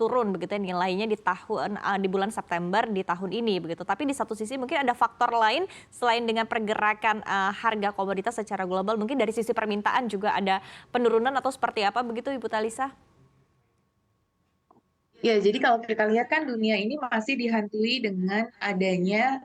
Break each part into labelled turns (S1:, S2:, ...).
S1: turun begitu ya nilainya di bulan September di tahun ini begitu. Tapi di satu sisi mungkin ada faktor lain selain dengan pergerakan harga komoditas secara global, mungkin dari sisi permintaan juga ada penurunan atau seperti apa begitu Ibu Talisa?
S2: Ya, jadi kalau kita lihat kan dunia ini masih dihantui dengan adanya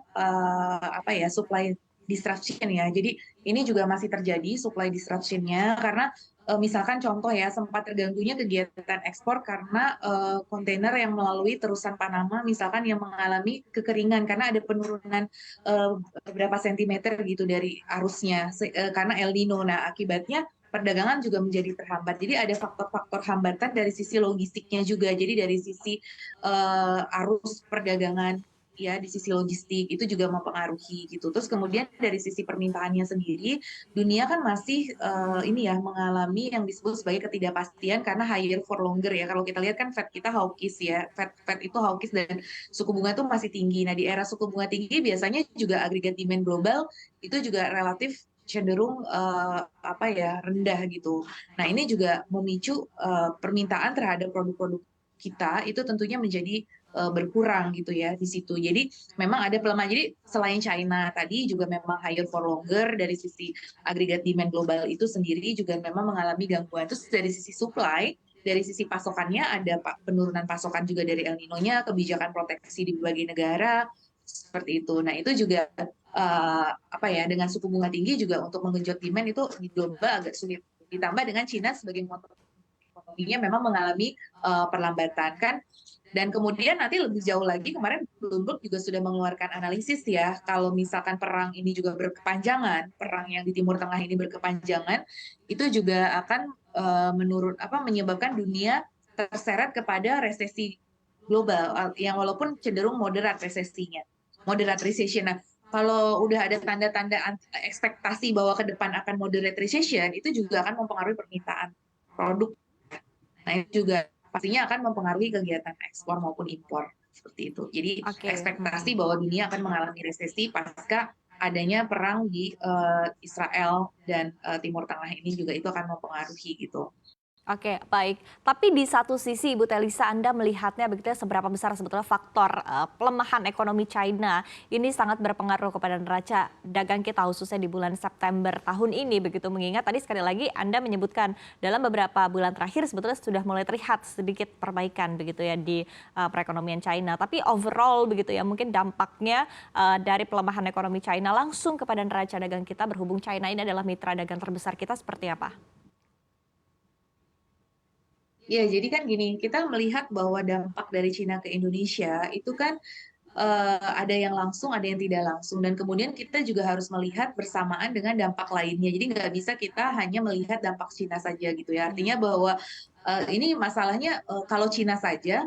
S2: apa ya supply disruption ya. Jadi ini juga masih terjadi supply disruption-nya karena misalkan contoh ya sempat terganggunya kegiatan ekspor karena kontainer yang melalui terusan Panama misalkan yang mengalami kekeringan karena ada penurunan eh, beberapa sentimeter gitu dari arusnya karena El Nino. Nah, akibatnya perdagangan juga menjadi terhambat. Jadi ada faktor-faktor hambatan dari sisi logistiknya juga. Jadi dari sisi arus perdagangan ya di sisi logistik itu juga mempengaruhi gitu. Terus kemudian dari sisi permintaannya sendiri, dunia kan masih ini ya mengalami yang disebut sebagai ketidakpastian karena higher for longer ya. Kalau kita lihat kan Fed kita hawkish ya, Fed itu hawkish dan suku bunga tuh masih tinggi. Nah di era suku bunga tinggi biasanya juga agregat demand global itu juga relatif cenderung apa ya rendah gitu. Nah ini juga memicu permintaan terhadap produk-produk kita itu tentunya menjadi berkurang gitu ya di situ. Jadi memang ada pelemahan. Jadi selain China tadi juga memang higher for longer dari sisi agregat demand global itu sendiri juga memang mengalami gangguan. Terus dari sisi supply dari sisi pasokannya ada penurunan pasokan juga dari El Nino-nya, kebijakan proteksi di berbagai negara seperti itu. Nah itu juga apa ya dengan suku bunga tinggi juga untuk menggenjot demand itu di global agak sulit. Ditambah dengan Cina sebagai motor ekonominya memang mengalami perlambatan kan. Dan kemudian nanti lebih jauh lagi kemarin Bloomberg juga sudah mengeluarkan analisis ya kalau misalkan perang ini juga berkepanjangan, perang yang di Timur Tengah ini berkepanjangan, itu juga akan menyebabkan dunia terseret kepada resesi global yang walaupun cenderung moderat resesinya, moderate recession. Nah, kalau udah ada tanda-tanda ekspektasi bahwa ke depan akan moderate recession, itu juga akan mempengaruhi permintaan produk. Nah, itu juga pastinya akan mempengaruhi kegiatan ekspor maupun impor seperti itu. Jadi
S1: Oke.
S2: ekspektasi bahwa dunia akan mengalami resesi pasca adanya perang di Israel dan Timur Tengah ini juga itu akan mempengaruhi gitu.
S1: Oke, baik. Tapi di satu sisi Ibu Telisa, Anda melihatnya begitu ya, seberapa besar sebetulnya faktor pelemahan ekonomi China ini sangat berpengaruh kepada neraca dagang kita khususnya di bulan September tahun ini begitu, mengingat tadi sekali lagi Anda menyebutkan dalam beberapa bulan terakhir sebetulnya sudah mulai terlihat sedikit perbaikan begitu ya di perekonomian China. Tapi overall begitu ya, mungkin dampaknya dari pelemahan ekonomi China langsung kepada neraca dagang kita, berhubung China ini adalah mitra dagang terbesar kita, seperti apa?
S2: Ya, jadi kan gini, kita melihat bahwa dampak dari Cina ke Indonesia itu kan ada yang langsung, ada yang tidak langsung. Dan kemudian kita juga harus melihat bersamaan dengan dampak lainnya. Jadi nggak bisa kita hanya melihat dampak Cina saja gitu ya. Artinya bahwa ini masalahnya kalau Cina saja,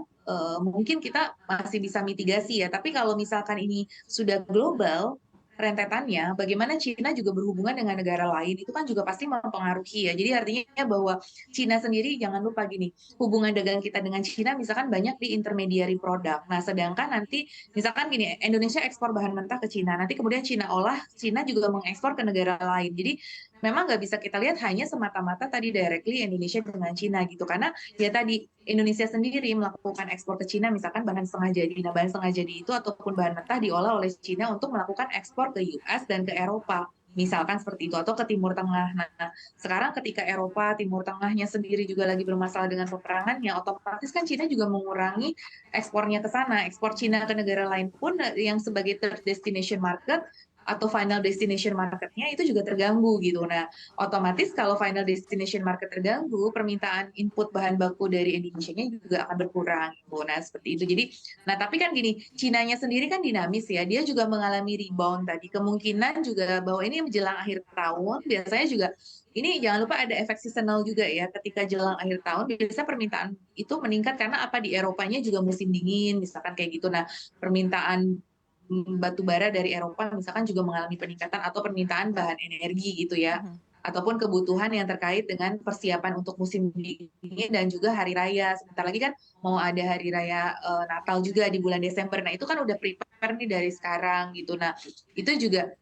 S2: mungkin kita masih bisa mitigasi ya. Tapi kalau misalkan ini sudah global, rentetannya, bagaimana Cina juga berhubungan dengan negara lain, itu kan juga pasti mempengaruhi ya. Jadi artinya bahwa Cina sendiri, jangan lupa gini, hubungan dagang kita dengan Cina misalkan banyak di intermediary produk. Nah, sedangkan nanti misalkan gini, Indonesia ekspor bahan mentah ke Cina, nanti kemudian Cina olah, Cina juga mengekspor ke negara lain. Jadi memang nggak bisa kita lihat hanya semata-mata tadi directly Indonesia dengan Cina gitu, karena ya tadi Indonesia sendiri melakukan ekspor ke Cina misalkan bahan setengah jadi. Nah, bahan setengah jadi itu ataupun bahan mentah diolah oleh Cina untuk melakukan ekspor ke US dan ke Eropa. Misalkan seperti itu, atau ke Timur Tengah. Nah, sekarang ketika Eropa, Timur Tengahnya sendiri juga lagi bermasalah dengan peperangannya, otomatis kan Cina juga mengurangi ekspornya ke sana. Ekspor Cina ke negara lain pun yang sebagai third destination market atau final destination marketnya itu juga terganggu gitu. Nah, otomatis kalau final destination market terganggu, permintaan input bahan baku dari Indonesia-nya juga akan berkurang. Gitu. Nah, seperti itu. Jadi, nah tapi kan gini, Cinanya sendiri kan dinamis ya, dia juga mengalami rebound tadi. Kemungkinan juga bahwa ini menjelang akhir tahun, biasanya juga ini jangan lupa ada efek seasonal juga ya, ketika jelang akhir tahun biasa permintaan itu meningkat karena apa di Eropanya juga musim dingin, misalkan kayak gitu. Nah, permintaan batu bara dari Eropa misalkan juga mengalami peningkatan atau permintaan bahan energi gitu ya
S1: Mhm.
S2: ataupun kebutuhan yang terkait dengan persiapan untuk musim dingin dan juga hari raya. Sebentar lagi kan mau ada hari raya Natal juga di bulan Desember. Nah, itu kan udah prepare nih dari sekarang gitu. Nah, itu juga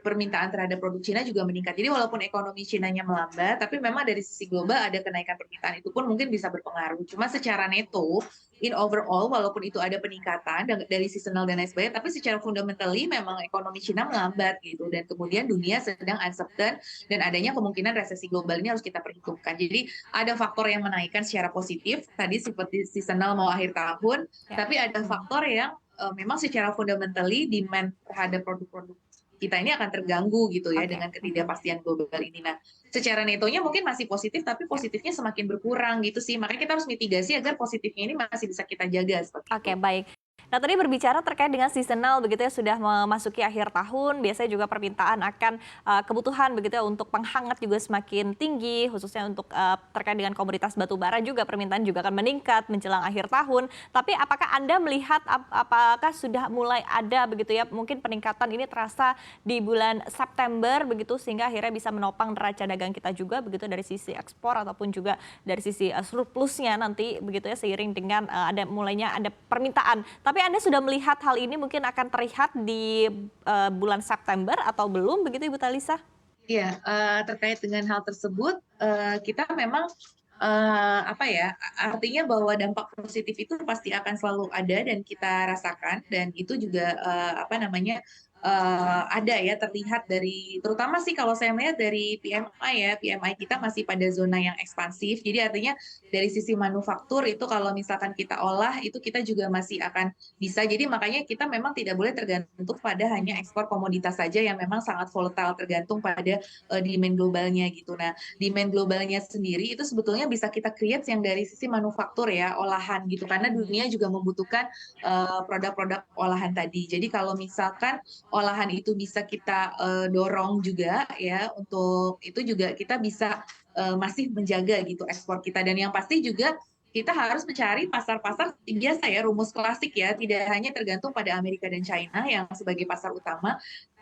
S2: permintaan terhadap produk Cina juga meningkat. Jadi walaupun ekonomi Cinanya melambat, tapi memang dari sisi global ada kenaikan permintaan itu pun mungkin bisa berpengaruh. Cuma secara neto, in overall, walaupun itu ada peningkatan dari seasonal dan lain sebagainya, tapi secara fundamentally memang ekonomi Cina melambat gitu. Dan kemudian dunia sedang uncertain dan adanya kemungkinan resesi global ini harus kita perhitungkan. Jadi ada faktor yang menaikkan secara positif, tadi seperti seasonal mau akhir tahun,
S1: Ya.
S2: tapi ada faktor yang memang secara fundamentally demand terhadap produk-produk kita ini akan terganggu gitu ya
S1: Oke.
S2: dengan ketidakpastian global ini. Nah, secara netonya mungkin masih positif, tapi
S1: Ya.
S2: positifnya semakin berkurang gitu sih. Makanya kita harus mitigasi agar positifnya ini masih bisa kita jaga seperti
S1: Oke,
S2: itu.
S1: baik. Nah, tadi berbicara terkait dengan seasonal begitu ya, sudah memasuki akhir tahun, biasanya juga permintaan akan kebutuhan begitu ya untuk penghangat juga semakin tinggi, khususnya untuk terkait dengan komoditas batu bara juga permintaan juga akan meningkat menjelang akhir tahun. Tapi apakah Anda melihat apakah sudah mulai ada begitu ya, mungkin peningkatan ini terasa di bulan September begitu sehingga akhirnya bisa menopang neraca dagang kita juga begitu dari sisi ekspor ataupun juga dari sisi surplusnya nanti begitu ya seiring dengan ada permintaan. Tapi Anda sudah melihat hal ini mungkin akan terlihat di bulan September atau belum begitu Ibu Talisa?
S2: Iya, terkait dengan hal tersebut, kita memang apa ya, artinya bahwa dampak positif itu pasti akan selalu ada dan kita rasakan dan itu juga apa namanya ada ya terlihat dari terutama sih kalau saya melihat dari PMI ya PMI kita masih pada zona yang ekspansif jadi artinya dari sisi manufaktur itu kalau misalkan kita olah itu kita juga masih akan bisa jadi makanya kita memang tidak boleh tergantung pada hanya ekspor komoditas saja yang memang sangat volatile tergantung pada demand globalnya gitu. Nah, demand globalnya sendiri itu sebetulnya bisa kita create yang dari sisi manufaktur ya, olahan gitu. Karena dunia juga membutuhkan produk-produk olahan tadi. Jadi kalau misalkan olahan itu bisa kita dorong juga ya untuk itu juga kita bisa masih menjaga gitu ekspor kita dan yang pasti juga kita harus mencari pasar-pasar biasa ya rumus klasik ya tidak hanya tergantung pada Amerika dan China yang sebagai pasar utama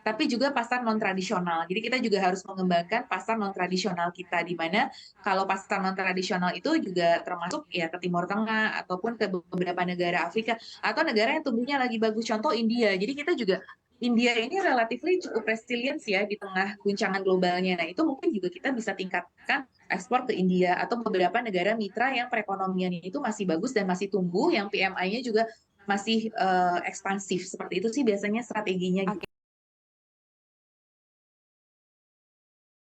S2: tapi juga pasar non tradisional. Jadi kita juga harus mengembangkan pasar non tradisional kita di mana kalau pasar non tradisional itu juga termasuk ya ke Timur Tengah ataupun ke beberapa negara Afrika atau negara yang tumbuhnya lagi bagus contoh India. Jadi kita juga India ini relatifly cukup resilient ya di tengah guncangan globalnya. Nah, itu mungkin juga kita bisa tingkatkan ekspor ke India atau beberapa negara mitra yang perekonomiannya itu masih bagus dan masih tumbuh, yang PMI-nya juga masih ekspansif. Seperti itu sih biasanya strateginya gitu.
S1: Oke.